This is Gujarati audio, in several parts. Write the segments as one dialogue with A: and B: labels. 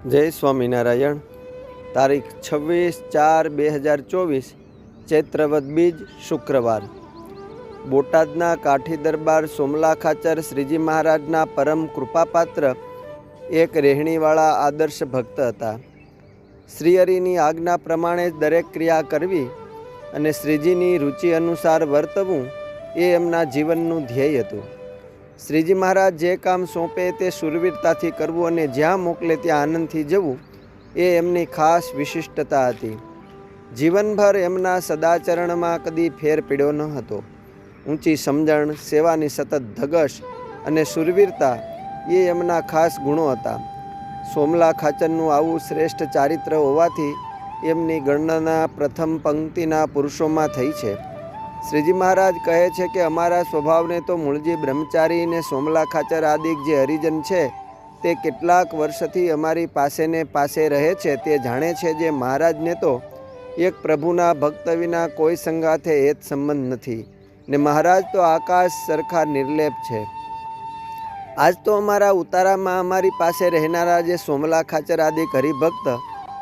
A: જય સ્વામિનારાયણ। તારીખ 26/4/2024 ચૈત્રવદ બીજ શુક્રવાર। બોટાદના કાઠી દરબાર સોમલા ખાચર શ્રીજી મહારાજના પરમ કૃપાપાત્ર એક રહેણીવાળા આદર્શ ભક્ત હતા। શ્રીહરિની આજ્ઞા પ્રમાણે દરેક ક્રિયા કરવી અને શ્રીજીની રુચિ અનુસાર વર્તવું એ એમના જીવનનું ધ્યેય હતું। શ્રીજી મહારાજ જે કામ સોંપે તે શૂરવીરતાથી કરવું અને જ્યાં મોકલે ત્યાં આનંદથી જવું એ એમની ખાસ વિશિષ્ટતા હતી। જીવનભર એમના સદાચરણમાં કદી ફેર પડ્યો ન હતો। ઊંચી સમજણ, સેવાની સતત ધગશ અને શૂરવીરતા એ એમના ખાસ ગુણો હતા। સોમલા ખાચરનું આવું શ્રેષ્ઠ ચારિત્ર હોવાથી એમની ગણના પ્રથમ પંક્તિના પુરુષોમાં થઈ છે। શ્રીજી મહારાજ કહે છે કે અમારા સ્વભાવને તો મૂળજી બ્રહ્મચારી ને સોમલા ખાચર આદિક જે હરિજન છે તે કેટલાક વર્ષથી અમારી પાસે રહે છે તે જાણે છે જે મહારાજને તો એક પ્રભુના ભક્ત વિના કોઈ સંગાથે હેત સંબંધ નથી ને મહારાજ તો આકાશ સરખા નિર્લેપ છે। આજ તો અમારા ઉતારામાં અમારી પાસે રહેનારા જે સોમલા ખાચર આદિક હરિભક્ત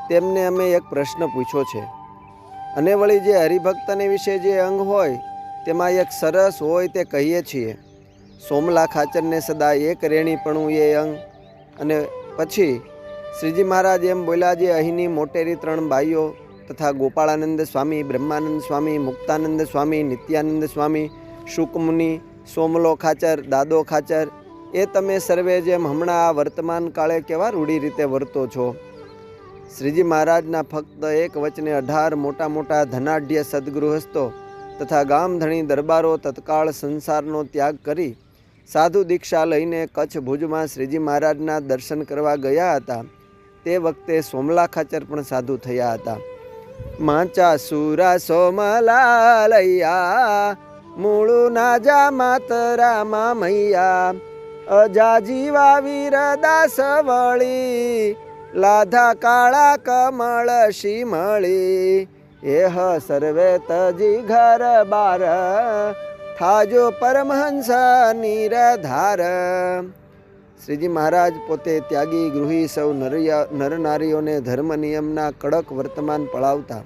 A: તેમને અમે એક પ્રશ્ન પૂછ્યો છે અને વળી જે હરિભક્તને વિશે જે અંગ હોય તેમાં એક સરસ હોય તે કહીએ છીએ। સોમલા ખાચરને સદા એક રેણીપણું એ અંગ। અને પછી શ્રીજી મહારાજ એમ બોલ્યા જે અહીંની મોટેરી 3 બાઈઓ તથા ગોપાળાનંદ સ્વામી, બ્રહ્માનંદ સ્વામી, મુક્તાનંદ સ્વામી, નિત્યાનંદ સ્વામી, શુકમુનિ, સોમલો ખાચર, દાદો ખાચર એ તમે સર્વે જેમ હમણાં આ વર્તમાન કાળે કેવા રૂઢી રીતે વર્તો છો। શ્રીજી મહારાજના ફક્ત એક વચને 18 મોટા મોટા ધનાઢ્ય સદગૃહસ્થો તથા ગામધણી દરબારો તત્કાળ સંસારનો ત્યાગ કરી સાધુ દીક્ષા લઈને કચ્છ ભુજમાં શ્રીજી મહારાજના દર્શન કરવા ગયા હતા। તે વખતે સોમલા ખાચર પણ સાધુ થયા હતા। માચા સુરા સોમલા લૈયા મૂળુ નાજા માતરા મૈયા અજા જીવા વીરદાસ વળી લાધા કાળા કમળ શિમળી એહ સર્વે તજી ઘર બાર થાજો પરમહંસ નિરધાર। શ્રીજી મહારાજ પોતે ત્યાગી ગૃહી સૌ નરનારીઓને ધર્મ નિયમના કડક વર્તમાન પળાવતા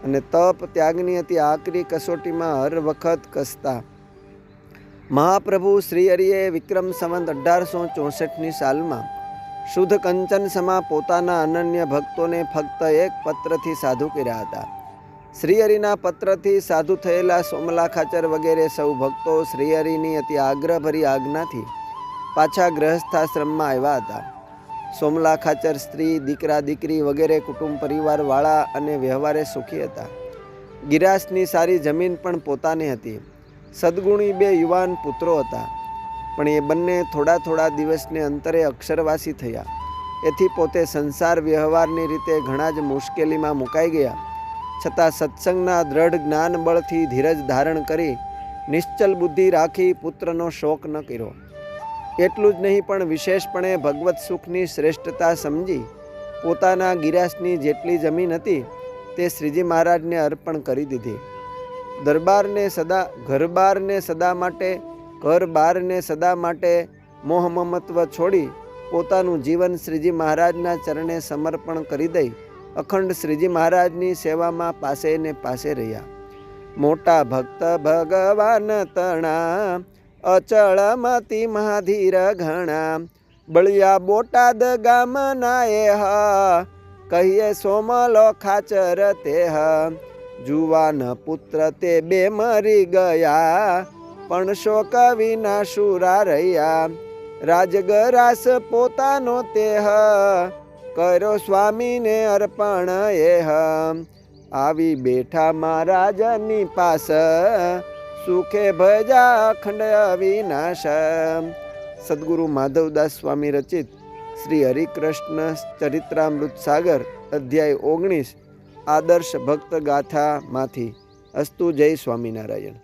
A: અને તપ ત્યાગની અતિ આકરી કસોટીમાં હર વખત કસતા। મહાપ્રભુ શ્રી હરિએ વિક્રમ સંવત 1864ની સાલમાં શુદ્ધ કંચન સમા પોતાના અનન્ય ભક્તોને ફક્ત એક પત્રથી સાધુ કર્યા હતા। શ્રીહરિના પત્રથી સાધુ થયેલા સોમલા ખાચર વગેરે સૌ ભક્તો શ્રીહરિની અતિ આગ્રહભરી આજ્ઞાથી પાછા ગ્રહસ્થાશ્રમમાં આવ્યા હતા। સોમલા ખાચર સ્ત્રી, દીકરા, દીકરી વગેરે કુટુંબ પરિવારવાળા અને વ્યવહારે સુખી હતા। ગિરાસની સારી જમીન પણ પોતાની હતી। સદગુણી 2 યુવાન પુત્રો હતા પણ એ બંને થોડા દિવસને અંતરે અક્ષરવાસી થયા। એથી પોતે સંસાર વ્યવહારની રીતે ઘણા જ મુશ્કેલીમાં મુકાઈ ગયા છતાં સત્સંગના દ્રઢ જ્ઞાન બળથી ધીરજ ધારણ કરી નિશ્ચલ બુદ્ધિ રાખી પુત્રનો શોક ન કર્યો। એટલું જ નહીં પણ વિશેષપણે ભગવત સુખની શ્રેષ્ઠતા સમજી પોતાના ગિરાસની જેટલી જમીન હતી તે શ્રીજી મહારાજને અર્પણ કરી દીધી। ઘર-બારને સદા માટે મોહ મમત્વ છોડી પોતાનું જીવન શ્રીજી મહારાજના ચરણે સમર્પણ કરી દઈ અખંડ શ્રીજી મહારાજની સેવામાં પાસે રહ્યા। મોટા ભક્ત ભગવાન તણા અચળ મતિ મહાધીર ઘણા બળિયા બોટાદ ગામના એહ કહીએ સોમલો ખાચર તેહ જુવાન પુત્ર તે 2 મરી ગયા પણ શોક વિના શુરા રહ્યા રાજગરાસ પોતાનો તેહ કર્યો સ્વામીને અર્પણ એહ આવી બેઠા મહારાજની પાસ સુખે ભજા અખંડ અવિનાશ। સદગુરુ માધવદાસ સ્વામી રચિત શ્રી હરિકૃષ્ણ ચરિત્રામૃત સાગર અધ્યાય 19 આદર્શ ભક્ત ગાથામાંથી। અસ્તુ જય સ્વામિનારાયણ।